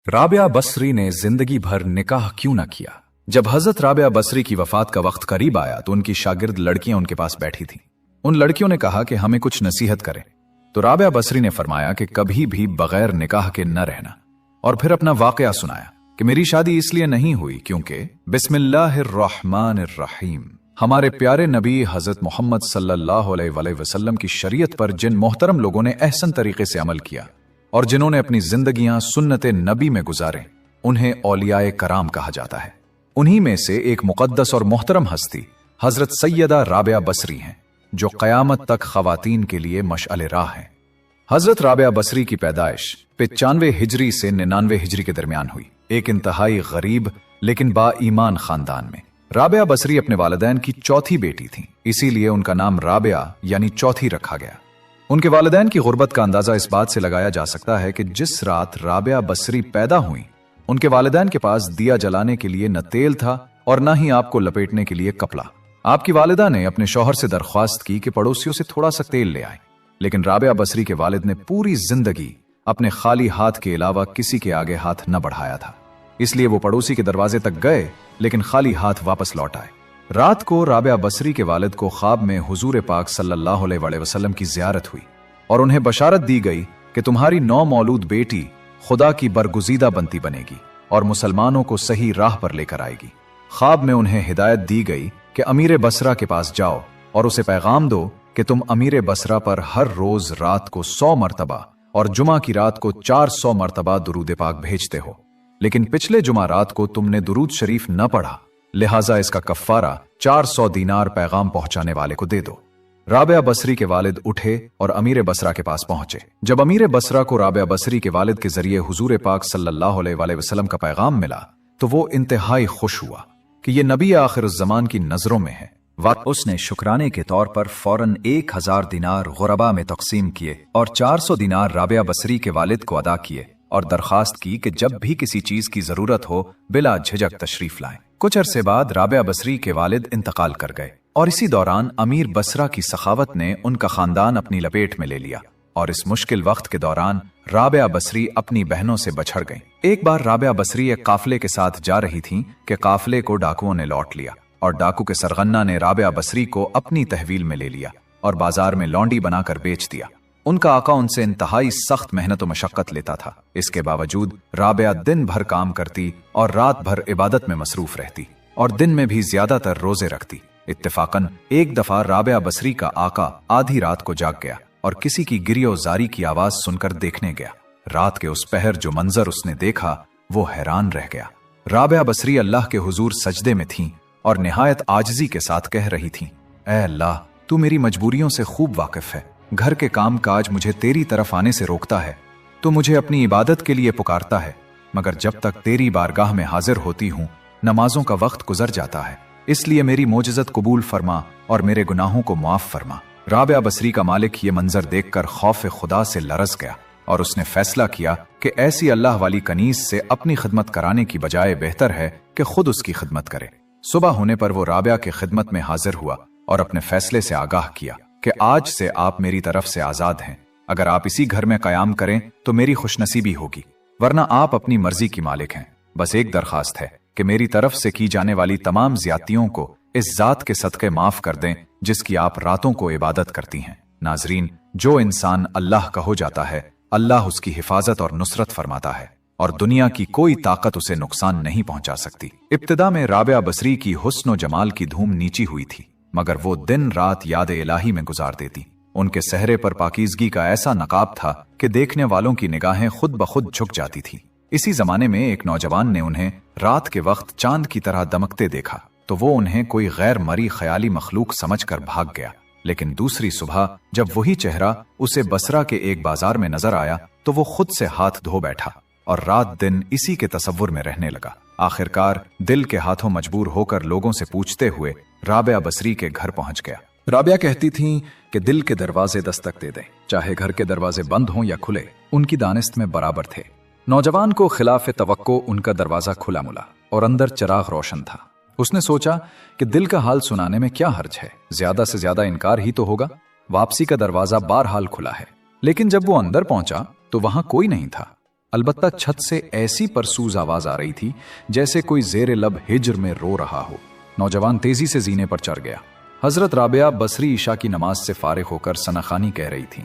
राबिया बसरी ने जिंदगी भर निकाह क्यों न किया। जब हजरत राबिया बसरी की वफात का वक्त करीब आया तो उनकी शागिर्द लड़कियां उनके पास बैठी थीं। उन लड़कियों ने कहा कि हमें कुछ नसीहत करें, तो राबिया बसरी ने फरमाया कि कभी भी बगैर निकाह के न रहना, और फिर अपना वाकया सुनाया कि मेरी शादी इसलिए नहीं हुई क्योंकि बिस्मिल्लाहिर्रहमानिर्रहीम, हमारे प्यारे नबी हजरत मोहम्मद सल्लल्लाहु अलैहि वसल्लम की शरीयत पर जिन मोहतरम लोगों ने अहसन तरीके से अमल किया और जिन्होंने अपनी जिंदगियां सुन्नते नबी में गुजारे, उन्हें औलियाए कराम कहा जाता है। उन्हीं में से एक मुकद्दस और मोहतरम हस्ती हजरत सैयदा राबिया बसरी हैं, जो कयामत तक खवातीन के लिए मशअल राह हैं। हजरत राबिया बसरी की पैदाइश 95 हिजरी से 99 हिजरी के दरमियान हुई, एक इंतहाई गरीब लेकिन बाईमान खानदान में। राबिया बसरी अपने वालिदैन की चौथी बेटी थीं, इसीलिए उनका नाम राबिया यानी चौथी रखा गया। उनके वालिदैन की गुर्बत का अंदाजा इस बात से लगाया जा सकता है कि जिस रात राबिया बसरी पैदा हुई, उनके वालिदैन के पास दिया जलाने के लिए न तेल था और न ही आपको लपेटने के लिए कपड़ा। आपकी वालिदा ने अपने शौहर से दरख्वास्त की कि पड़ोसियों से थोड़ा सा तेल ले आए, लेकिन राबिया बसरी के वालिद ने पूरी जिंदगी अपने खाली हाथ के अलावा किसी के आगे हाथ न बढ़ाया था। इसलिए वो पड़ोसी के दरवाजे तक गए लेकिन खाली हाथ वापस लौट आए। रात को राबिया बसरी के वालिद को ख्वाब में हुजूर पाक सल्लल्लाहु अलैहि वसल्लम की जियारत हुई और उन्हें बशारत दी गई कि तुम्हारी नौ मौलूद बेटी खुदा की बरगुजीदा बनती बनेगी और मुसलमानों को सही राह पर लेकर आएगी। ख्वाब में उन्हें हिदायत दी गई कि अमीर बसरा के पास जाओ और उसे पैगाम दो कि तुम अमीर बसरा पर हर रोज रात को 100 मरतबा और जुमा की रात को 400 मरतबा दुरूद पाक भेजते हो, लेकिन पिछले जुमा रात को तुमने दुरूद शरीफ न पढ़ा, लिहाजा इसका कफ्फारा 400 दीनार पैगाम पहुंचाने वाले को दे दो। राबिया बसरी के वालिद उठे और अमीर बसरा के पास पहुंचे। जब अमीर बसरा को राबिया बसरी के वालिद के जरिए हुजूर पाक सल्लल्लाहु अलैहि वसल्लम का पैगाम मिला तो वो इंतहाई खुश हुआ कि ये नबी आखिर ज़मान की नजरों में है। उसने शुक्राने के तौर पर फौरन 1000 दिनार गुरबा में तकसीम किए और 400 दिनार राबिया बसरी के वालिद को अदा किए और दरखास्त की कि जब भी किसी चीज की जरूरत हो बिला झिझक तशरीफ लाएं। कुछ अरसे बाद राबिया बसरी के वालिद इंतकाल कर गए और इसी दौरान अमीर बसरा की सखावत ने उनका खानदान अपनी लपेट में ले लिया और इस मुश्किल वक्त के दौरान राबिया बसरी अपनी बहनों से बछड़ गईं। एक बार राबिया बसरी एक काफले के साथ जा रही थीं कि काफले को डाकुओं ने लौट लिया और डाकू के सरगन्ना ने राबिया बसरी को अपनी तहवील में ले लिया और बाजार में लौंडी बनाकर बेच दिया। उनका आका उनसे इंतहाई सख्त मेहनत और मशक्कत लेता था। इसके बावजूद राबिया दिन भर काम करती और रात भर इबादत में मसरूफ रहती और दिन में भी ज्यादातर रोजे रखती। इत्तेफाकन एक दफा राबिया बसरी का आका आधी रात को जाग गया और किसी की गिरियोजारी की आवाज सुनकर देखने गया। रात के उस पहर जो मंजर उसने देखा वो हैरान रह गया। राबिया बसरी अल्लाह के हुजूर सजदे में थीं और निहायत आजिजी के साथ कह रही थीं, ऐ अल्लाह, तू मेरी मजबूरियों से खूब वाकिफ है। घर के काम काज मुझे तेरी तरफ आने से रोकता है, तो मुझे अपनी इबादत के लिए पुकारता है, मगर जब तक तेरी बारगाह में हाजिर होती हूँ नमाजों का वक्त गुजर जाता है। इसलिए मेरी मोजज़त कबूल फरमा और मेरे गुनाहों को माफ फरमा। राबिया बसरी का मालिक ये मंजर देखकर खौफ खुदा से लरज गया और उसने फैसला किया कि ऐसी अल्लाह वाली कनीज से अपनी खिदमत कराने की बजाय बेहतर है कि खुद उसकी खिदमत करे। सुबह होने पर वो राबिया की खिदमत में हाजिर हुआ और अपने फैसले से आगाह किया कि आज से आप मेरी तरफ से आजाद हैं। अगर आप इसी घर में कयाम करें तो मेरी खुशनसीबी होगी, वरना आप अपनी मर्जी की मालिक हैं। बस एक दरखास्त है कि मेरी तरफ से की जाने वाली तमाम ज्यादतियों को इस जात के सदके माफ कर दें जिसकी आप रातों को इबादत करती हैं। नाजरीन, जो इंसान अल्लाह का हो जाता है, अल्लाह उसकी हिफाजत और नुसरत फरमाता है और दुनिया की कोई ताकत उसे नुकसान नहीं पहुंचा सकती। इब्तिदा में राबिया बसरी की हुस्न और जमाल की धूम नीची हुई थी, मगर वो दिन रात याद इलाही में गुजार देती। उनके सहरे पर पाकीज़गी का ऐसा नकाब था कि देखने वालों की निगाहें खुद ब खुद झुक जाती थी। इसी जमाने में एक नौजवान ने उन्हें रात के वक्त चांद की तरह दमकते देखा तो वो उन्हें कोई गैर मरी ख्याली मखलूक समझकर भाग गया। लेकिन दूसरी सुबह जब वही चेहरा उसे बसरा के एक बाजार में नजर आया तो वो खुद से हाथ धो बैठा और रात दिन इसी के तसव्वुर में रहने लगा। आखिरकार दिल के हाथों मजबूर होकर लोगों से पूछते हुए राबिया बसरी के घर पहुंच गया। राबिया कहती थीं कि दिल के दरवाजे दस्तक दे दें, चाहे घर के दरवाजे बंद हों या खुले, उनकी दानिस्त में बराबर थे। नौजवान को खिलाफ तवक्को उनका दरवाजा खुला मुला और अंदर चिराग रोशन था। उसने सोचा कि दिल का हाल सुनाने में क्या हर्ज है, ज्यादा से ज्यादा इनकार ही तो होगा। वापसी का दरवाजा बहरहाल खुला है, लेकिन जब वो अंदर पहुंचा तो वहां कोई नहीं था। अलबत्ता छत से ऐसी परसूज आवाज आ रही थी जैसे कोई जेर लब हिज्र में रो रहा हो। नौजवान तेजी से जीने पर चढ़ गया। हजरत राबिया बसरी ईशा की नमाज से फारिग होकर सनाखानी कह रही थी,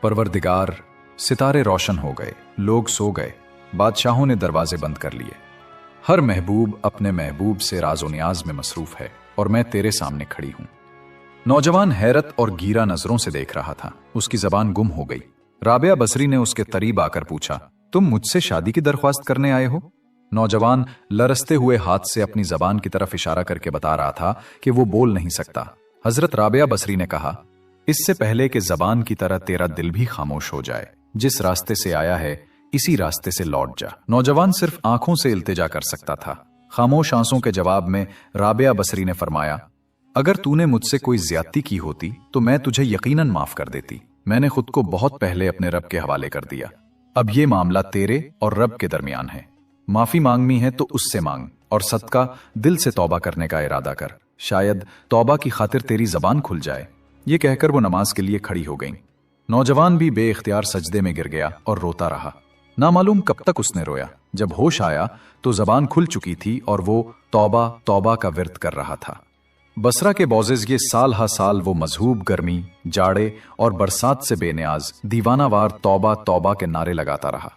परवरदिगार, सितारे रोशन हो गए, लोग सो गए, बादशाहों ने दरवाजे बंद कर लिए, हर महबूब अपने महबूब से राजो नियाज में मसरूफ है और मैं तेरे सामने खड़ी हूं। नौजवान हैरत और गीरा नजरों से देख रहा था। उसकी जबान गुम हो गई। राबिया बसरी ने उसके करीब आकर पूछा, तुम मुझसे शादी की दरख्वास्त करने आए हो? नौजवान लरसते हुए हाथ से अपनी जबान की तरफ इशारा करके बता रहा था कि वो बोल नहीं सकता। हजरत राबिया बसरी ने कहा, इससे पहले कि जबान की तरह तेरा दिल भी खामोश हो जाए, जिस रास्ते से आया है इसी रास्ते से लौट जा। नौजवान सिर्फ आंखों से इल्तिजा कर सकता था। खामोश आंसू के जवाब में राबिया बसरी ने फरमाया, अगर तूने मुझसे कोई ज्यादती की होती तो मैं तुझे यकीनन माफ कर देती। मैंने खुद को बहुत पहले अपने रब के हवाले कर दिया। अब ये मामला तेरे और रब के दरमियान है। माफी मांगनी है तो उससे मांग और सदका दिल से तौबा करने का इरादा कर, शायद तौबा की खातिर तेरी जबान खुल जाए। ये कहकर वो नमाज के लिए खड़ी हो गई। नौजवान भी बेइख्तियार सजदे में गिर गया और रोता रहा। ना मालूम कब तक उसने रोया। जब होश आया तो जबान खुल चुकी थी और वो तौबा तौबा का विर्द कर रहा था। बसरा के बौजिज ये साल हा साल वो मजहूब गर्मी, जाड़े और बरसात से बेनियाज दीवानावार तौबा तौबा के नारे लगाता रहा।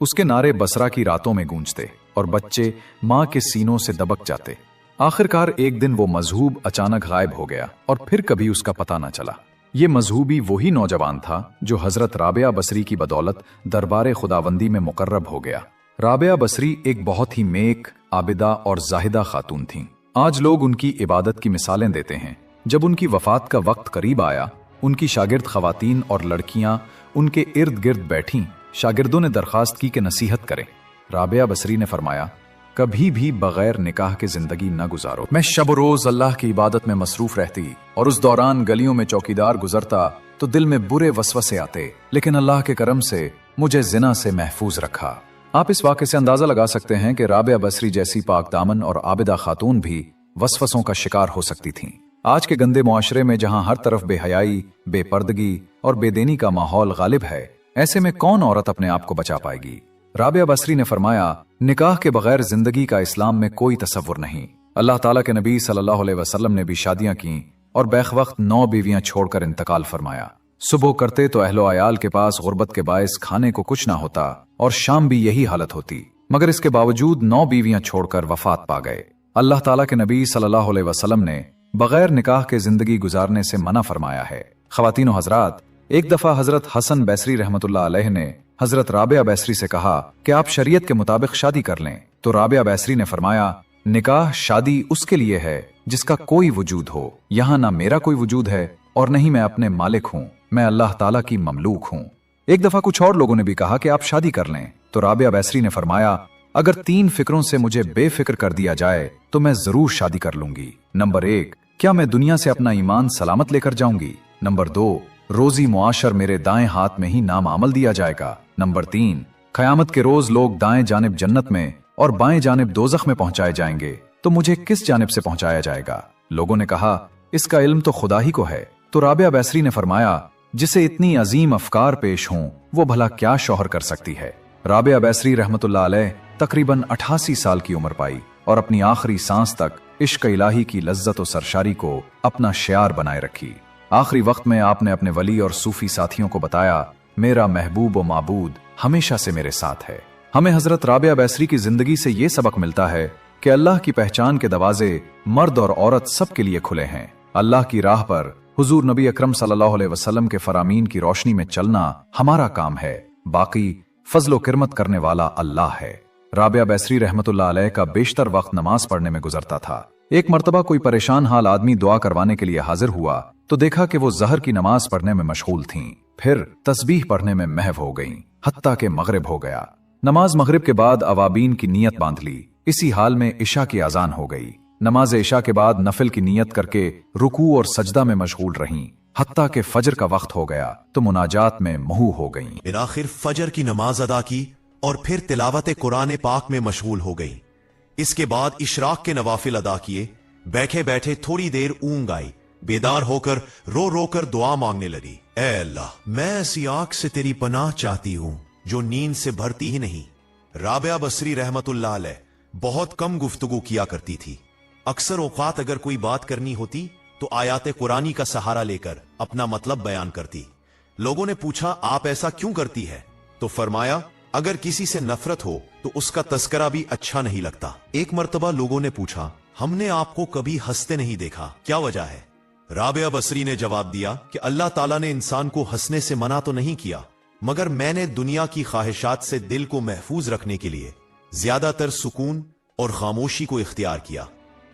उसके नारे बसरा की रातों में गूंजते और बच्चे मां के सीनों से दबक जाते। आखिरकार एक दिन वो मजहूब अचानक गायब हो गया और फिर कभी उसका पता न चला। ये मजहूबी वही नौजवान था जो हजरत राबिया बसरी की बदौलत दरबार खुदावंदी में मुकर्रब हो गया। राबिया बसरी एक बहुत ही नेक, आबिदा और जाहिदा खातून थीं। आज लोग उनकी इबादत की मिसालें देते हैं। जब उनकी वफात का वक्त करीब आया, उनकी शागिर्द खवातीन और लड़कियां उनके इर्द गिर्द बैठीं। शागिर्दों ने दरखास्त की कि नसीहत करें। राबिया बसरी ने फरमाया, कभी भी बगैर निकाह के जिंदगी न गुजारो। मैं शब रोज अल्लाह की इबादत में मसरूफ रहती और उस दौरान गलियों में चौकीदार गुजरता तो दिल में बुरे वसवसे आते, लेकिन अल्लाह के करम से मुझे जिना से महफूज रखा। आप इस वाक़े से अंदाजा लगा सकते हैं कि राबिया बसरी जैसी पाक दामन और आबिदा खातून भी वसवसों का शिकार हो सकती थीं। आज के गंदे मुआशरे में जहां हर तरफ बेहयाई, बेपर्दगी और बेदेनी का माहौल गालिब है, ऐसे में कौन औरत अपने आप को बचा पाएगी? राबिया बसरी ने फरमाया, निकाह के बगैर जिंदगी का इस्लाम में कोई तसव्वुर नहीं। अल्लाह ताला के नबी सल्लल्लाहु अलैहि वसल्लम ने भी शादियां की और बैखवक्त 9 बीवियां छोड़कर इंतकाल फरमाया। सुबह करते तो अहलो आयाल के पास गुर्बत के बायस खाने को कुछ ना होता और शाम भी यही हालत होती, मगर इसके बावजूद 9 बीवियां छोड़कर वफात पा गए। अल्लाह ताला के नबी सल्लल्लाहु अलैहि वसल्लम ने बगैर निकाह के जिंदगी गुजारने से मना फरमाया है। ख्वातीन व हजरात, एक दफा हजरत हसन बैसरी रहमतुल्लाह अलैह ने हजरत राबिया बैसरी से कहा कि आप शरीयत के मुताबिक शादी कर लें, तो राबिया बैसरी ने फरमाया, निकाह शादी उसके लिए है जिसका कोई वजूद हो। यहाँ ना मेरा कोई वजूद है और नहीं मैं अपने मालिक हूँ, मैं अल्लाह ताला की ममलूक हूँ। एक दफा कुछ और लोगों ने भी कहा कि आप शादी कर लें, तो राबिया बैसरी ने फरमाया, अगर 3 फिक्रों से मुझे बेफिक्र कर दिया जाए तो मैं जरूर शादी कर लूंगी। नंबर 1, क्या मैं दुनिया से अपना ईमान सलामत लेकर जाऊंगी? नंबर 2, रोजी मुआशर मेरे दाएं हाथ में ही नाम अमल दिया जाएगा। नंबर 3, कयामत के रोज लोग दाएं जानिब जन्नत में और बाएं जानिब दोजख में पहुंचाए जाएंगे, तो मुझे किस जानिब से पहुंचाया जाएगा? लोगों ने कहा, इसका इल्म तो खुदा ही को है। तो राबिया बैसरी ने फरमाया, जिसे इतनी अजीम अफकार पेश हों वो भला क्या शौहर कर सकती है। राबिया बैसरी रहमतुल्लाह अलैह तकरीबन 88 साल की उम्र पाई और अपनी आखिरी सांस तक इश्क इलाही की लज्जत और सरशारी को अपना शियार बनाए रखी। आखिरी वक्त में आपने अपने वली और सूफी साथियों को बताया, मेरा महबूब व माबूद हमेशा से मेरे साथ है। हमें हजरत राबिया बैसरी की जिंदगी से ये सबक मिलता है कि अल्लाह की पहचान के दरवाजे मर्द और औरत सबके लिए खुले हैं। अल्लाह की राह पर हुजूर नबी अकरम सल्लल्लाहु अलैहि वसल्लम के फरामीन की रोशनी में चलना हमारा काम है, बाकी फजलो किरमत करने वाला अल्लाह है। राबिया बैसरी रहमतुल्लाह अलैह का बेशतर वक्त नमाज पढ़ने में गुजरता था। एक मर्तबा कोई परेशान हाल आदमी दुआ करवाने के लिए हाजिर हुआ तो देखा कि वो जहर की नमाज पढ़ने में मशगूल थीं, फिर तस्बीह पढ़ने में महव हो गईं, हत्ता के मगरिब हो गया। नमाज मगरिब के बाद अवाबीन की नियत बांध ली। इसी हाल में इशा की अजान हो गई। नमाज इशा के बाद नफिल की नियत करके रुकू और सजदा में मशगूल रहीं, हत्ता के फजर का वक्त हो गया तो मुनाजात में महू हो गईं। फिर आखिर फजर की नमाज अदा की और फिर तिलावत कुरान पाक में मशगूल हो गई। इसके बाद इशराक के नवाफिल अदा किए। बैठे बैठे थोड़ी देर ऊंघ आई। बेदार होकर रो रो कर दुआ मांगने लगी, ऐ अल्लाह, मैं ऐसी आग से तेरी पनाह चाहती हूँ जो नींद से भरती ही नहीं। राबिया बसरी रहमतुल्लाह अलैह बहुत कम गुफ्तगू किया करती थी। अक्सर औकात अगर कोई बात करनी होती तो आयात कुरानी का सहारा लेकर अपना मतलब बयान करती। लोगों ने पूछा, आप ऐसा क्यों करती है? तो फरमाया, अगर किसी से नफरत हो तो उसका तस्करा भी अच्छा नहीं लगता। एक मर्तबा लोगों ने पूछा, हमने आपको कभी हंसते नहीं देखा, क्या वजह है? राबिया बसरी ने जवाब दिया कि अल्लाह ताला ने इंसान को हंसने से मना तो नहीं किया, मगर मैंने दुनिया की ख्वाहिशात से दिल को महफूज रखने के लिए ज्यादातर सुकून और खामोशी को इख्तियार किया।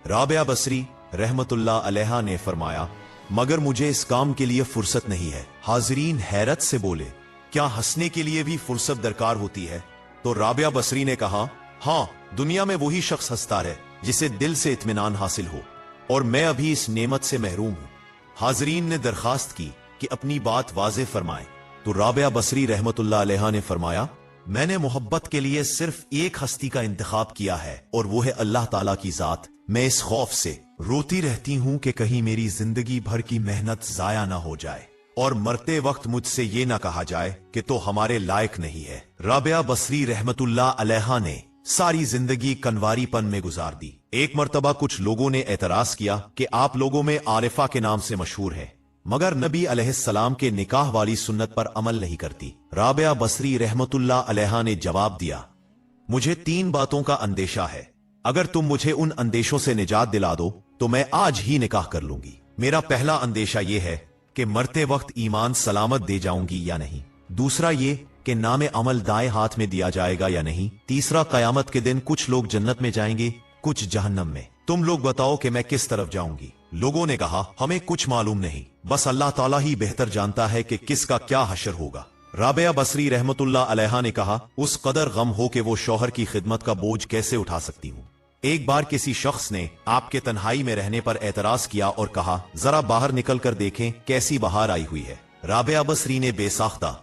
राबिया बसरी रहमतुल्लाह अलैहा ने फरमाया, मगर मुझे इस काम के लिए फुर्सत नहीं है। हाजिरीन हैरत से बोले, क्या हंसने के लिए भी फुर्सत दरकार होती है? तो राबिया बसरी ने कहा, हाँ, दुनिया में वही शख्स हंसता है जिसे दिल से इत्मीनान हासिल हो, और मैं अभी इस नेमत से महरूम हूं। हाजरीन ने दरखास्त की कि अपनी बात वाज़ेह फरमाएं। तो राबिया बसरी रहमतुल्लाह अलैहा ने फरमाया, मैंने मोहब्बत के लिए सिर्फ एक हस्ती का इंतखाब किया है और वो है अल्लाह ताला की जात। मैं इस खौफ से रोती रहती हूं कि कहीं मेरी जिंदगी भर की मेहनत जाया ना हो जाए और मरते वक्त मुझसे ये ना कहा जाए कि तो हमारे लायक नहीं है। राबिया बसरी रहमतुल्लाह अलैहा ने सारी जिंदगी कनवारीपन में गुजार दी। एक मर्तबा कुछ लोगों ने एतराज किया कि आप लोगों में आरिफा के नाम से मशहूर है, मगर नबी अलैहिस्सलाम के निकाह वाली सुन्नत पर अमल नहीं करती। राबिया बसरी रहमतुल्लाह अलैहा ने जवाब दिया, मुझे 3 बातों का अंदेशा है। अगर तुम मुझे उन अंदेशों से निजात दिला दो तो मैं आज ही निकाह कर लूंगी। मेरा पहला अंदेशा यह है कि मरते वक्त ईमान सलामत दे जाऊंगी या नहीं। दूसरा ये कि नामे अमल दाएं हाथ में दिया जाएगा या नहीं। तीसरा, कयामत के दिन कुछ लोग जन्नत में जाएंगे, कुछ जहन्नम में। तुम लोग बताओ कि मैं किस तरफ जाऊंगी। लोगों ने कहा, हमें कुछ मालूम नहीं, बस अल्लाह ताला ही बेहतर जानता है कि किसका क्या हशर होगा। राबिया बसरी रहमतुल्लाह अलैहा ने कहा, उस कदर गम हो कि वो शौहर की खिदमत का बोझ कैसे उठा सकती हूँ। एक बार किसी शख्स ने आपके तन्हाई में रहने पर एतराज किया और कहा, जरा बाहर निकल कर देखें कैसी बहार आई हुई है। राबिया बसरी ने बेसाख्ता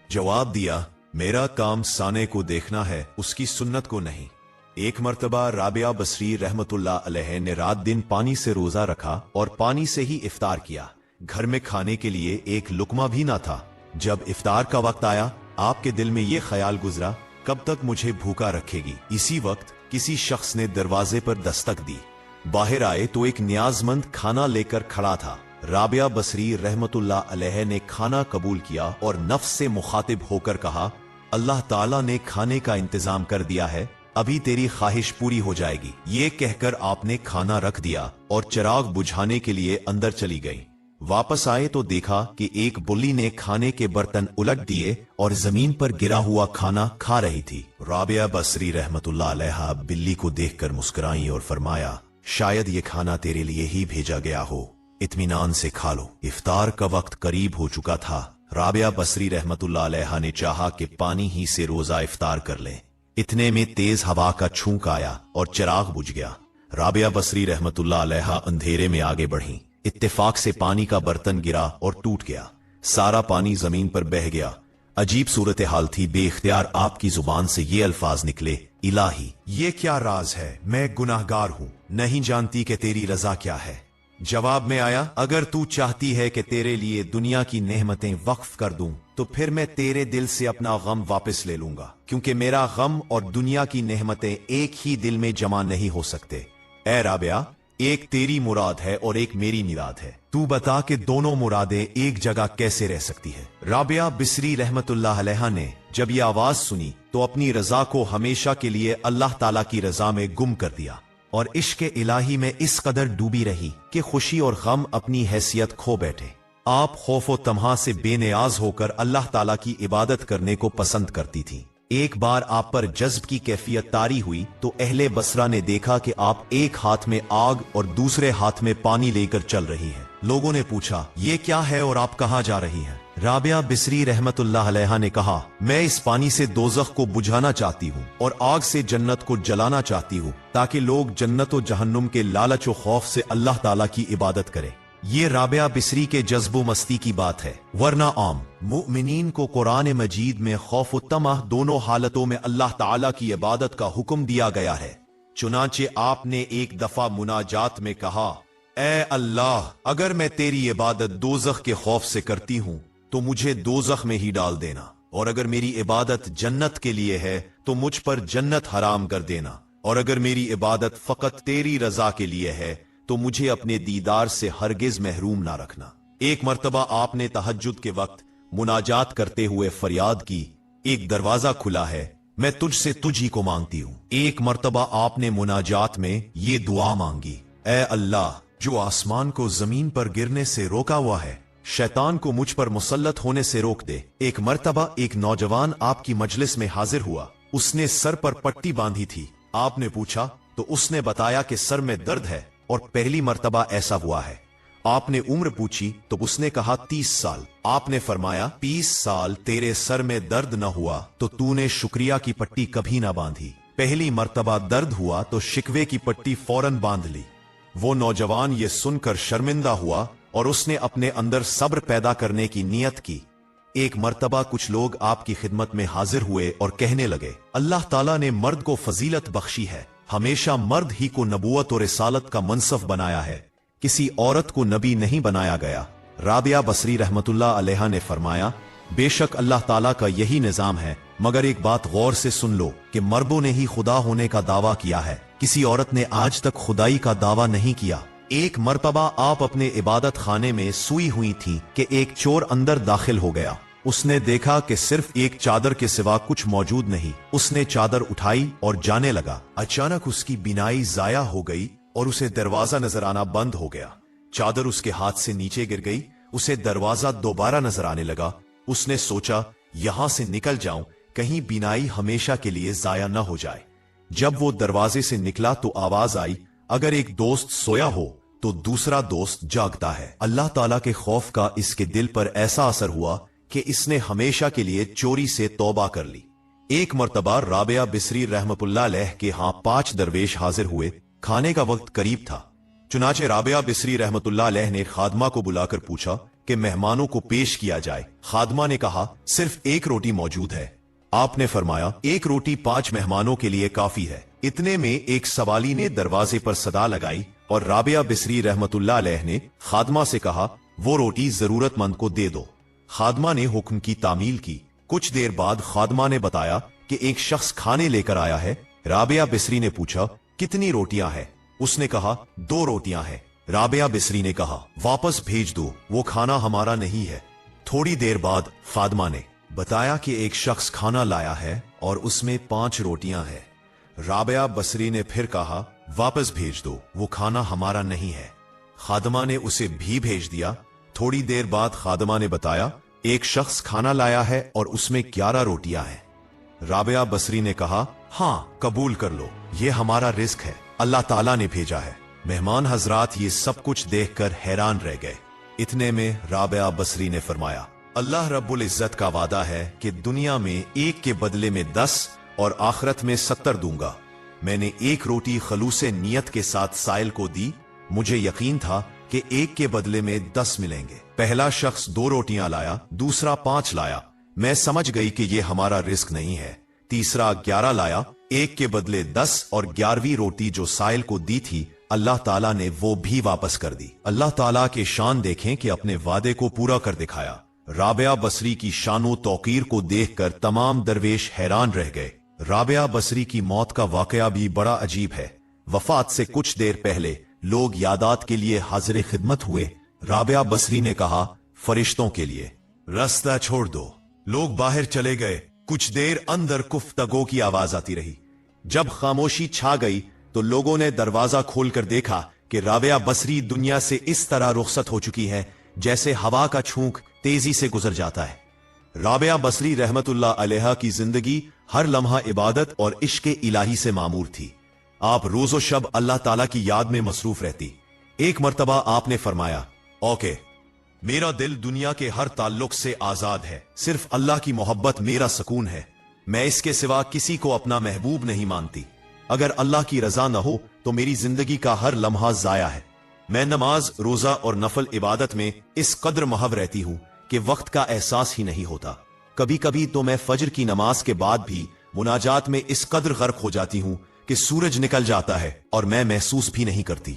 जवाब दिया, मेरा काम साने को देखना है, उसकी सुन्नत को नहीं। एक मर्तबा राबिया बसरी रहमतुल्लाह अलैह ने रात दिन पानी से रोजा रखा और पानी से ही इफ्तार किया। घर में खाने के लिए एक लुकमा भी ना था। जब इफ्तार का वक्त आया, आपके दिल में ये ख्याल गुजरा, कब तक मुझे भूखा रखेगी। इसी वक्त किसी शख्स ने दरवाजे पर दस्तक दी। बाहर आए तो एक नियाजमंद खाना लेकर खड़ा था। राबिया बसरी रहमतुल्लाह अलैह ने खाना कबूल किया और नफ्स से मुखातिब होकर कहा, अल्लाह ताला ने खाने का इंतजाम कर दिया है, अभी तेरी ख्वाहिश पूरी हो जाएगी। ये कहकर आपने खाना रख दिया और चिराग बुझाने के लिए अंदर चली गई। वापस आए तो देखा कि एक बुल्ली ने खाने के बर्तन उलट दिए और जमीन पर गिरा हुआ खाना खा रही थी। राबिया बसरी रहमतुल्लाह अलैहा बिल्ली को देखकर मुस्कुराई और फरमाया, शायद ये खाना तेरे लिए ही भेजा गया हो, इत्मीनान से खा लो। इफ्तार का वक्त करीब हो चुका था। राबिया बसरी रहमतुल्लाह अलैहा ने चाहा कि पानी ही से रोजा इफ्तार कर ले। इतने में तेज हवा का छूंक आया और चिराग बुझ गया। राबिया बसरी रहमतुल्लाह अलैहा अंधेरे में आगे बढ़ी। इत्तेफाक से पानी का बर्तन गिरा और टूट गया। सारा पानी जमीन पर बह गया। अजीब सूरत हाल थी। बेख्तियार आपकी जुबान से ये अल्फाज निकले, इलाही ये क्या राज है, मैं गुनाहगार हूँ, नहीं जानती कि तेरी रजा क्या है। जवाब में आया, अगर तू चाहती है कि तेरे लिए दुनिया की नेमतें वक्फ कर दूं तो फिर मैं तेरे दिल से अपना गम वापस ले लूंगा, क्योंकि मेरा गम और दुनिया की नेमतें एक ही दिल में जमा नहीं हो सकते। ए राबिया, एक तेरी मुराद है और एक मेरी निराद है, तू बता कि दोनों मुरादें एक जगह कैसे रह सकती है। राबिया बसरी रहमतुल्लाह अलैहा ने जब ये आवाज सुनी तो अपनी रजा को हमेशा के लिए अल्लाह ताला की रजा में गुम कर दिया और इश्क इलाही में इस कदर डूबी रही कि खुशी और गम अपनी हैसियत खो बैठे। आप खौफ और तमहा से बेनियाज होकर अल्लाह ताला की इबादत करने को पसंद करती थी। एक बार आप पर जज्ब की कैफियत तारी हुई तो अहले बसरा ने देखा कि आप एक हाथ में आग और दूसरे हाथ में पानी लेकर चल रही हैं। लोगों ने पूछा, ये क्या है और आप कहाँ जा रही हैं? राबिया बसरी रहमतुल्लाह अलैहा ने कहा, मैं इस पानी से दोज़ख को बुझाना चाहती हूँ और आग से जन्नत को जलाना चाहती हूँ, ताकि लोग जन्नत और जहन्नुम के लालच और खौफ से अल्लाह ताला की इबादत करें। ये राबिया बसरी के जज्बो मस्ती की बात है, वरना आम मुमिनीन को कुरान मजीद में खौफ और तमह दोनों हालतों में अल्लाह ताला की इबादत का हुक्म दिया गया है। चुनांचे आपने एक दफा मुनाजात में कहा, ए अल्लाह, अगर मैं तेरी इबादत दोज़ख के खौफ से करती हूँ तो मुझे दोज़ख में ही डाल देना। اور اگر میری عبادت جنت کے لیے ہے تو مجھ پر جنت حرام کر دینا، اور اگر میری عبادت فقط تیری رضا کے لیے ہے تو مجھے اپنے دیدار سے ہرگز محروم نہ رکھنا۔ ایک مرتبہ آپ نے تہجد کے وقت مناجات کرتے ہوئے فریاد کی، ایک دروازہ کھلا ہے، میں تجھ سے تجھ ہی کو مانگتی ہوں۔ ایک مرتبہ آپ نے مناجات میں یہ دعا مانگی، اے اللہ جو آسمان کو زمین پر گرنے سے روکا ہوا ہے، شیطان کو مجھ پر مسلط ہونے سے روک دے۔ ایک مرتبہ ایک نوجوان آپ کی مجلس میں حاضر ہوا، اس نے سر پر پٹی باندھی تھی۔ آپ نے پوچھا تو اس نے بتایا کہ سر میں درد ہے اور پہلی مرتبہ ایسا ہوا ہے۔ آپ نے عمر پوچھی تو اس نے کہا 30 سال۔ آپ نے فرمایا 30 سال تیرے سر میں درد نہ ہوا تو تو نے شکریہ کی پٹی کبھی نہ باندھی۔ پہلی مرتبہ درد ہوا تو شکوے کی پٹی فوراً باندھ لی۔ وہ نوجوان یہ سن کر شرمندہ ہوا اور اس نے اپنے اندر صبر پیدا کرنے کی نیت کی۔ ایک مرتبہ کچھ لوگ آپ کی خدمت میں حاضر ہوئے اور کہنے لگے، اللہ تعالیٰ نے مرد کو فضیلت بخشی ہے، ہمیشہ مرد ہی کو نبوت اور رسالت کا منصب بنایا ہے، کسی عورت کو نبی نہیں بنایا گیا۔ رابعہ بصری رحمت اللہ علیہ نے فرمایا، بے شک اللہ تعالیٰ کا یہی نظام ہے، مگر ایک بات غور سے سن لو کہ مردوں نے ہی خدا ہونے کا دعویٰ کیا ہے، کسی عورت نے آج تک خدائی کا دعویٰ نہیں کیا۔ ایک مرتبہ آپ اپنے عبادت خانے میں سوئی ہوئی تھی کہ ایک چور اندر داخل ہو گیا۔ اس نے دیکھا کہ صرف ایک چادر کے سوا کچھ موجود نہیں۔ اس نے چادر اٹھائی اور جانے لگا۔ اچانک اس کی بینائی ضائع ہو گئی اور اسے دروازہ نظر آنا بند ہو گیا۔ چادر اس کے ہاتھ سے نیچے گر گئی، اسے دروازہ دوبارہ نظر آنے لگا۔ اس نے سوچا یہاں سے نکل جاؤں، کہیں بینائی ہمیشہ کے لیے ضائع نہ ہو جائے۔ جب وہ دروازے سے نکلا تو آواز آئی، اگر ایک دوست سویا ہو تو دوسرا دوست جاگتا ہے۔ اللہ تعالیٰ کے خوف کا اس کے دل پر ایسا اثر ہوا کہ اس نے ہمیشہ کے لیے چوری سے توبہ کر لی۔ ایک مرتبہ رابعہ بصری رحمت اللہ علیہ کے ہاں 5 درویش حاضر ہوئے۔ کھانے کا وقت قریب تھا، چنانچہ رابعہ بصری رحمت اللہ علیہ نے خادمہ کو بلا کر پوچھا کہ مہمانوں کو پیش کیا جائے۔ خادمہ نے کہا صرف 1 روٹی موجود ہے۔ آپ نے فرمایا 1 روٹی 5 مہمانوں کے لیے کافی ہے۔ اتنے میں ایک سوالی نے دروازے پر صدا لگائی اور رابعہ بصری رحمت اللہ علیہ نے خادمہ سے کہا وہ روٹی ضرورت مند کو دے دو۔ خادمہ نے حکم کی تعمیل کی۔ کچھ دیر بعد خادمہ نے بتایا کہ ایک شخص کھانے لے کر آیا ہے۔ رابعہ بصری نے پوچھا کتنی روٹیاں ہیں؟ اس نے کہا 2 روٹیاں ہیں۔ رابعہ بصری نے کہا واپس بھیج دو، وہ کھانا ہمارا نہیں ہے۔ تھوڑی دیر بعد خادمہ نے بتایا کہ ایک شخص کھانا لایا ہے اور اس میں 5 روٹیاں ہیں۔ رابعہ بصری نے پھر کہا واپس بھیج دو، وہ کھانا ہمارا نہیں ہے۔ خادمہ نے اسے بھی بھیج دیا۔ تھوڑی دیر بعد خادمہ نے بتایا ایک شخص کھانا لایا ہے اور اس میں 11 روٹیاں ہیں۔ رابعہ بصری نے کہا ہاں قبول کر لو، یہ ہمارا رزق ہے، اللہ تعالیٰ نے بھیجا ہے۔ مہمان حضرات یہ سب کچھ دیکھ کر حیران رہ گئے۔ اتنے میں رابعہ بصری نے فرمایا اللہ رب العزت کا وعدہ ہے کہ دنیا میں 1 کے بدلے میں 10 اور آخرت میں 70 دوں گا۔ میں نے 1 روٹی خلوص نیت کے ساتھ سائل کو دی، مجھے یقین تھا کہ 1 کے بدلے میں 10 ملیں گے۔ پہلا شخص 2 روٹیاں لایا، دوسرا 5 لایا، میں سمجھ گئی کہ یہ ہمارا رزق نہیں ہے۔ تیسرا 11 لایا، 1 کے بدلے 10 اور 11ویں روٹی جو سائل کو دی تھی اللہ تعالیٰ نے وہ بھی واپس کر دی۔ اللہ تعالیٰ کے شان دیکھیں کہ اپنے وعدے کو پورا کر دکھایا۔ رابعہ بصری کی شان و توقیر کو دیکھ کر تمام درویش حیران رہ گئے۔ رابعہ بصری کی موت کا واقعہ بھی بڑا عجیب ہے۔ وفات سے کچھ دیر پہلے لوگ یادات کے لیے حاضر خدمت ہوئے۔ رابعہ بصری نے کہا فرشتوں کے لیے راستہ چھوڑ دو۔ لوگ باہر چلے گئے۔ کچھ دیر اندر گفتگو کی آواز آتی رہی۔ جب خاموشی چھا گئی تو لوگوں نے دروازہ کھول کر دیکھا کہ رابعہ بصری دنیا سے اس طرح رخصت ہو چکی ہے جیسے ہوا کا چھونک تیزی سے گزر جاتا ہے۔ رابعہ بصری رحمت اللہ علیہ کی زندگی ہر لمحہ عبادت اور عشق الہی سے معمور تھی۔ آپ روز و شب اللہ تعالیٰ کی یاد میں مصروف رہتی۔ ایک مرتبہ آپ نے فرمایا اوکے، میرا دل دنیا کے ہر تعلق سے آزاد ہے، صرف اللہ کی محبت میرا سکون ہے، میں اس کے سوا کسی کو اپنا محبوب نہیں مانتی۔ اگر اللہ کی رضا نہ ہو تو میری زندگی کا ہر لمحہ ضائع ہے۔ میں نماز، روزہ اور نفل عبادت میں اس قدر محو رہتی ہوں کہ وقت کا احساس ہی نہیں ہوتا۔ کبھی کبھی تو میں فجر کی نماز کے بعد بھی مناجات میں اس قدر غرق ہو جاتی ہوں کہ سورج نکل جاتا ہے اور میں محسوس بھی نہیں کرتی۔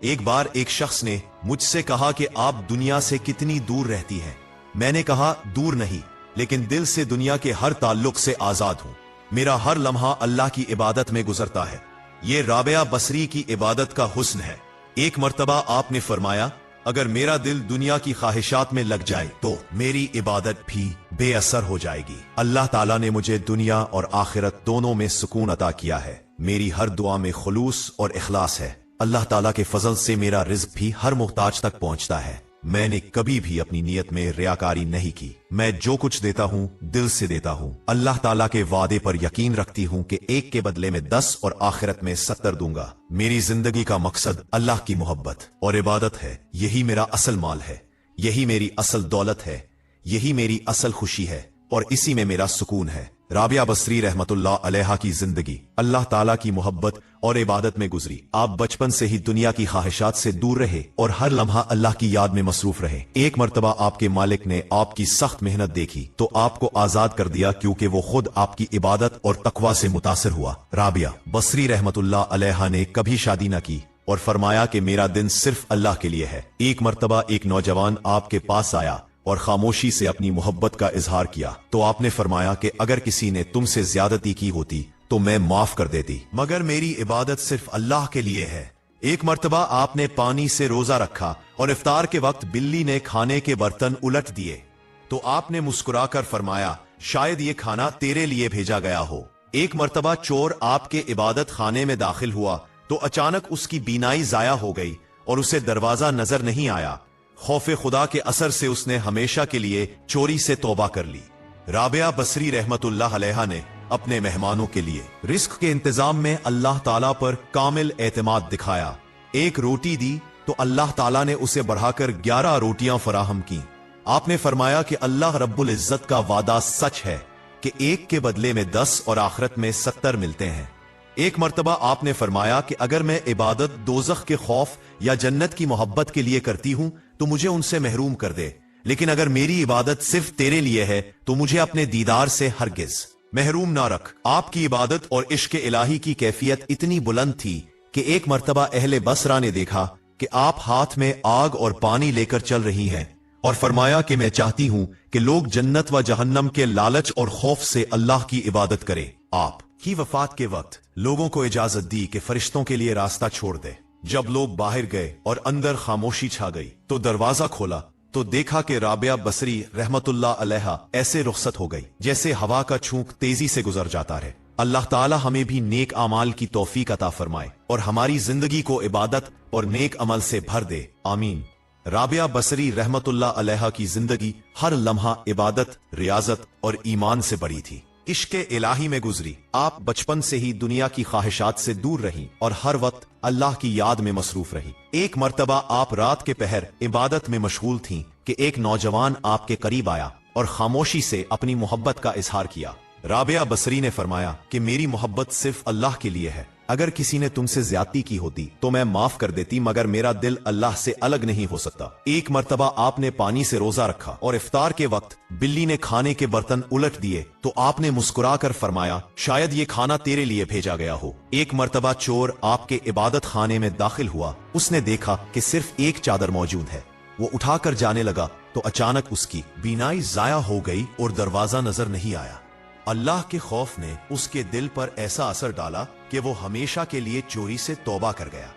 ایک بار ایک شخص نے مجھ سے کہا کہ آپ دنیا سے کتنی دور رہتی ہیں؟ میں نے کہا دور نہیں، लेकिन दिल से दुनिया के हर ताल्लुक से आजाद हूं। मेरा हर लम्हा अल्लाह की इबादत में गुजरता है। ये राबिया बसरी की इबादत का हुस्न है। एक मर्तबा आपने फरमाया, अगर मेरा दिल दुनिया की ख्वाहिशात में लग जाए तो मेरी इबादत भी बेअसर हो जाएगी। अल्लाह ताला ने मुझे दुनिया और आखिरत दोनों में सुकून अता किया है। मेरी हर दुआ में खुलूस और इखलास है। अल्लाह ताला के फजल से मेरा रिज्क भी हर मुहताज तक पहुंचता है। मैंने कभी भी अपनी नियत में रियाकारी नहीं की। मैं जो कुछ देता हूँ दिल से देता हूँ। अल्लाह ताला के वादे पर यकीन रखती हूँ कि एक के बदले में 10 और आखिरत में 70 दूंगा। मेरी जिंदगी का मकसद अल्लाह की मोहब्बत और इबादत है। यही मेरा असल माल है, यही मेरी असल दौलत है, यही मेरी असल खुशी है और इसी में मेरा सुकून है। राबिया बसरी रहमतुल्लाह अलैहा की जिंदगी अल्लाह ताला की मोहब्बत और इबादत में गुजरी। आप बचपन से ही दुनिया की ख्वाहिशात से दूर रहे और हर लम्हा अल्लाह की याद में मसरूफ रहे। एक मर्तबा आपके मालिक ने आपकी सख्त मेहनत देखी तो आपको आजाद कर दिया, क्योंकि वो खुद आपकी इबादत और तकवा से मुतासिर हुआ। राबिया बसरी रहमतुल्लाह अलैहा ने कभी शादी न की और फरमाया कि मेरा दिन सिर्फ अल्लाह के लिए है। एक मर्तबा एक नौजवान आपके पास आया और खामोशी से अपनी मोहब्बत का इजहार किया तो आपने फरमाया कि अगर किसी ने तुमसे ज्यादती की होती तो मैं माफ कर देती, मगर मेरी इबादत सिर्फ अल्लाह के लिए है। एक मर्तबा आपने पानी से रोजा रखा और इफ्तार के वक्त बिल्ली ने खाने के बर्तन उलट दिए तो आपने मुस्कुराकर फरमाया, शायद ये खाना तेरे लिए भेजा गया हो। एक मर्तबा चोर आपके इबादत खाने में दाखिल हुआ तो अचानक उसकी बीनाई जाया हो गई और उसे दरवाजा नजर नहीं आया। खौफे खुदा के असर से उसने हमेशा के लिए चोरी से तौबा कर ली। राबिया बसरी रहमतुल्लाह अलैहा ने अपने मेहमानों के लिए रिस्क के इंतजाम में अल्लाह ताला पर कामिल एतमाद दिखाया। एक रोटी दी तो अल्लाह ताला ने उसे बढ़ाकर 11 रोटियां फराहम की। आपने फरमाया कि अल्लाह रब्बुल इज्जत का वादा सच है कि एक के बदले में 10 और आखिरत में 70 मिलते हैं। एक मर्तबा आपने फरमाया कि अगर मैं इबादत दोज़ख के खौफ या जन्नत की मोहब्बत के लिए करती हूं तो मुझे उनसे महरूम कर दे, लेकिन अगर मेरी इबादत सिर्फ तेरे लिए है तो मुझे अपने दीदार से हरगिज महरूम ना रख। आपकी इबादत और इश्क इलाही की कैफियत इतनी बुलंद थी कि एक मर्तबा अहले बसरा ने देखा कि आप हाथ में आग और पानी लेकर चल रही हैं और फरमाया कि मैं चाहती हूं कि लोग जन्नत व जहन्नम के लालच और खौफ से अल्लाह की इबादत करें। आप की वफात के वक्त लोगों को इजाजत दी कि फरिश्तों के लिए रास्ता छोड़ दे। जब लोग बाहर गए और अंदर खामोशी छा गई तो दरवाजा खोला तो देखा कि राबिया बसरी रहमतुल्लाह अलैहा ऐसे रुखसत हो गई जैसे हवा का छूंक तेजी से गुजर जाता है। अल्लाह ताला हमें भी नेक अमाल की तौफीक अता फरमाए और हमारी जिंदगी को इबादत और नेक अमल से भर दे, आमीन। राबिया बसरी रहमतुल्लाह अलैहा की जिंदगी हर लम्हा इबादत, रियाजत और ईमान से बड़ी थी। इश्क इलाही में गुजरी। आप बचपन से ही दुनिया की ख्वाहिशात से दूर रहीं और हर वक्त अल्लाह की याद में मसरूफ रही। एक मर्तबा आप रात के पहर इबादत में मशगूल थीं कि एक नौजवान आपके करीब आया और खामोशी से अपनी मोहब्बत का इजहार किया। राबिया बसरी ने फरमाया कि मेरी मोहब्बत सिर्फ अल्लाह के लिए है। अगर किसी ने तुमसे ज्यादती की होती तो मैं माफ कर देती, मगर मेरा दिल अल्लाह से अलग नहीं हो सकता। एक मर्तबा आपने पानी से रोजा रखा और इफ्तार के वक्त बिल्ली ने खाने के बर्तन उलट दिए तो आपने मुस्कुराकर फरमाया, शायद ये खाना तेरे लिए भेजा गया हो। एक मर्तबा चोर आपके इबादत खाने में दाखिल हुआ। उसने देखा कि सिर्फ एक चादर मौजूद है। वो उठाकर जाने लगा तो अचानक उसकी बीनाई जाया हो गई और दरवाजा नजर नहीं आया। अल्लाह के खौफ ने उसके दिल पर ऐसा असर डाला कि वो हमेशा के लिए चोरी से तौबा कर गया।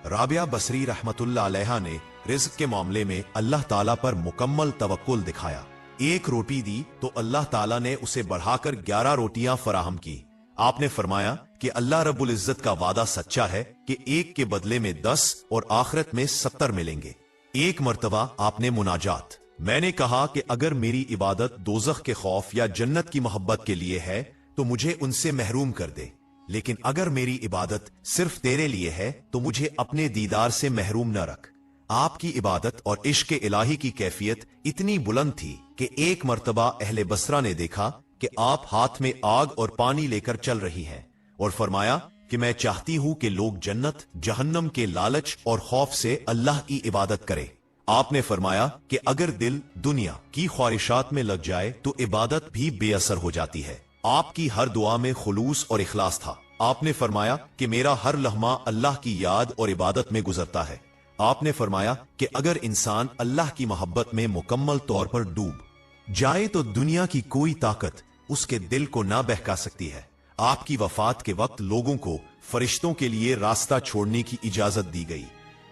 राबिया बसरी रहमतुल्लाह अलैहा ने रिज़्क के मामले में अल्लाह ताला पर मुकम्मल तवक्कुल दिखाया। एक रोटी दी तो अल्लाह ताला ने उसे बढ़ाकर 11 रोटियां फराहम की। आपने फरमाया कि अल्लाह रब्बुल इज्जत का वादा सच्चा है कि एक के बदले में 10 और आखिरत में 70 मिलेंगे। एक मर्तबा आपने मुनाजात, मैंने कहा कि अगर मेरी इबादत दोज़ख के खौफ या जन्नत की मोहब्बत के लिए है तो मुझे उनसे महरूम कर दे, लेकिन अगर मेरी इबादत सिर्फ तेरे लिए है तो मुझे अपने दीदार से महरूम न रख। आपकी इबादत और इश्क इलाही की कैफियत इतनी बुलंद थी कि एक मर्तबा अहले बसरा ने देखा कि आप हाथ में आग और पानी लेकर चल रही हैं और फरमाया कि मैं चाहती हूं कि लोग जन्नत जहन्नम के लालच और खौफ से अल्लाह की इबादत करें। आपने फरमाया कि अगर दिल दुनिया की ख्वाहिशात में लग जाए तो इबादत भी बेअसर हो जाती है। आपकी हर दुआ में खुलूस और इखलास था। आपने फरमाया कि मेरा हर लम्हा अल्लाह की याद और इबादत में गुजरता है। आपने फरमाया कि अगर इंसान अल्लाह की मोहब्बत में मुकम्मल तौर पर डूब जाए तो दुनिया की कोई ताकत उसके दिल को ना बहका सकती है। आपकी वफात के वक्त लोगों को फरिश्तों के लिए रास्ता छोड़ने की इजाजत दी गई।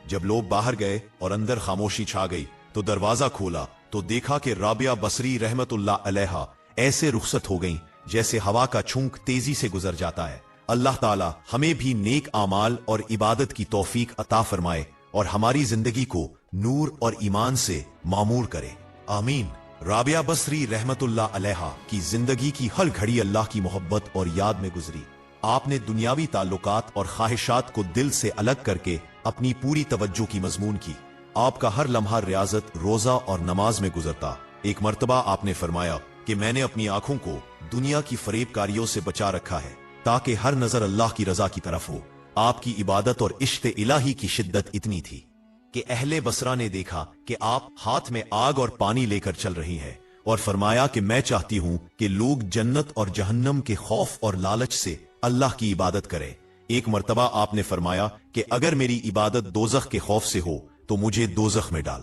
जब लोग बाहर गए और अंदर खामोशी छा गई तो दरवाजा खोला तो देखा कि राबिया बसरी रहमतुल्लाह अलैहा ऐसे रुखसत हो गईं जैसे हवा का छूंक तेजी से गुजर जाता है। अल्लाह ताला हमें भी नेक आमाल और इबादत की तौफीक अता फरमाए और हमारी जिंदगी को नूर और ईमान से मामूर करे, आमीन। राबिया बसरी रहमतुल्लाह अलैहा की जिंदगी की हर घड़ी अल्लाह की मोहब्बत और याद में गुजरी। आपने दुनियावी ताल्लुकात और ख्वाहिशात को दिल से अलग करके अपनी पूरी तवज्जो की मजमून की। आपका हर लम्हा रियाजत, रोजा और नमाज में गुजरता। एक मर्तबा आपने फरमाया कि मैंने अपनी आंखों को दुनिया की फरेबकारियों से बचा रखा है ताकि हर नजर अल्लाह की रजा की तरफ हो। आपकी इबादत और इश्क़ इलाही की शिद्दत इतनी थी कि अहले बसरा ने देखा कि आप हाथ में आग और पानी लेकर चल रही हैं और फरमाया कि मैं चाहती हूं कि लोग जन्नत और जहन्नम के खौफ और लालच से अल्लाह की इबादत करें। एक मर्तबा आपने फरमाया कि अगर मेरी इबादत दोजख के खौफ से हो तो मुझे दोजख में डाल,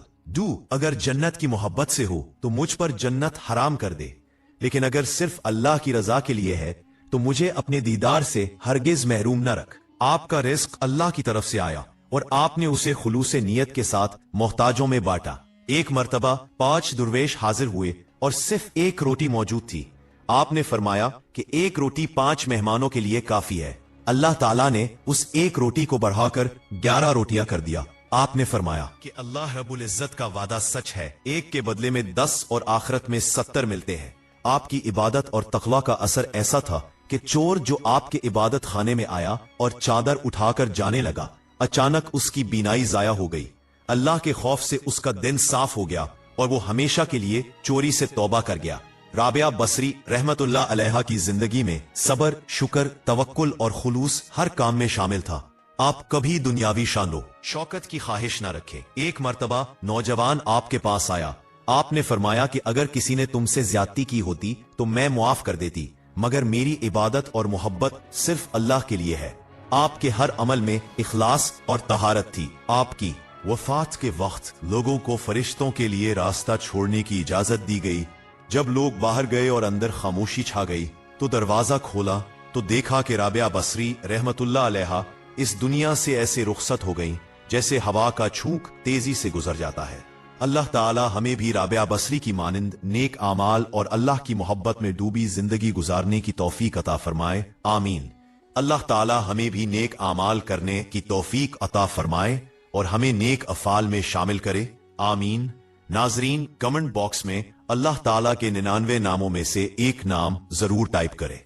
अगर जन्नत की मोहब्बत से हो तो मुझ पर जन्नत हराम कर दे, लेकिन अगर सिर्फ अल्लाह की रजा के लिए है तो मुझे अपने दीदार से हरगिज महरूम न रख। आपका रिस्क अल्लाह की तरफ से आया और आपने उसे खुलूसे नियत के साथ मोहताजों में बांटा। एक मर्तबा 5 दुर्वेश हाजिर हुए और सिर्फ एक रोटी मौजूद थी। आपने फरमाया कि एक रोटी 5 मेहमानों के लिए काफी है। अल्लाह ताला ने उस एक रोटी को बढ़ाकर 11 रोटियां कर दिया। आपने फरमाया कि अल्लाह रब्बुल इज्जत का वादा सच है, एक के बदले में 10 और आखिरत में 70 मिलते हैं। आपकी इबादत और तकवा का असर ऐसा था कि चोर जो आपके इबादत खाने में आया और चादर उठाकर जाने लगा, अचानक उसकी बीनाई जाया हो गई। अल्लाह के खौफ से उसका दिन साफ हो गया और वो हमेशा के लिए चोरी से तौबा कर गया। राबिया बसरी रहमतुल्लाह अलैहा की जिंदगी में सबर, शुक्र, तवक्कुल और खुलूस हर काम में शामिल था। आप कभी दुनियावी शानो शौकत की ख्वाहिश न रखे। एक मर्तबा नौजवान आपके पास आया। आपने फरमाया कि अगर किसी ने तुमसे ज्यादती की होती तो मैं मुआफ कर देती, मगर मेरी इबादत और मोहब्बत सिर्फ अल्लाह के लिए है। आपके हर अमल में इखलास और तहारत थी। आपकी वफात के वक्त लोगों को फरिश्तों के लिए रास्ता छोड़ने की इजाजत दी गई। जब लोग बाहर गए और अंदर खामोशी छा गई तो दरवाजा खोला तो देखा कि राबिया बसरी रहमतुल्लाह अलैहा इस दुनिया से ऐसे रुखसत हो गईं जैसे हवा का छूंक तेजी से गुजर जाता है। अल्लाह ताला हमें भी राबिया बसरी की मानिंद नेक आमाल और अल्लाह की मोहब्बत में डूबी जिंदगी गुजारने की तौफीक अता फरमाए, आमीन। अल्लाह ताला हमें भी नेक आमाल करने की तौफीक अता फरमाए और हमें नेक अफाल में शामिल करे, आमीन। नाजरीन, कमेंट बॉक्स में अल्लाह ताला के 99 नामों में से एक नाम जरूर टाइप करें।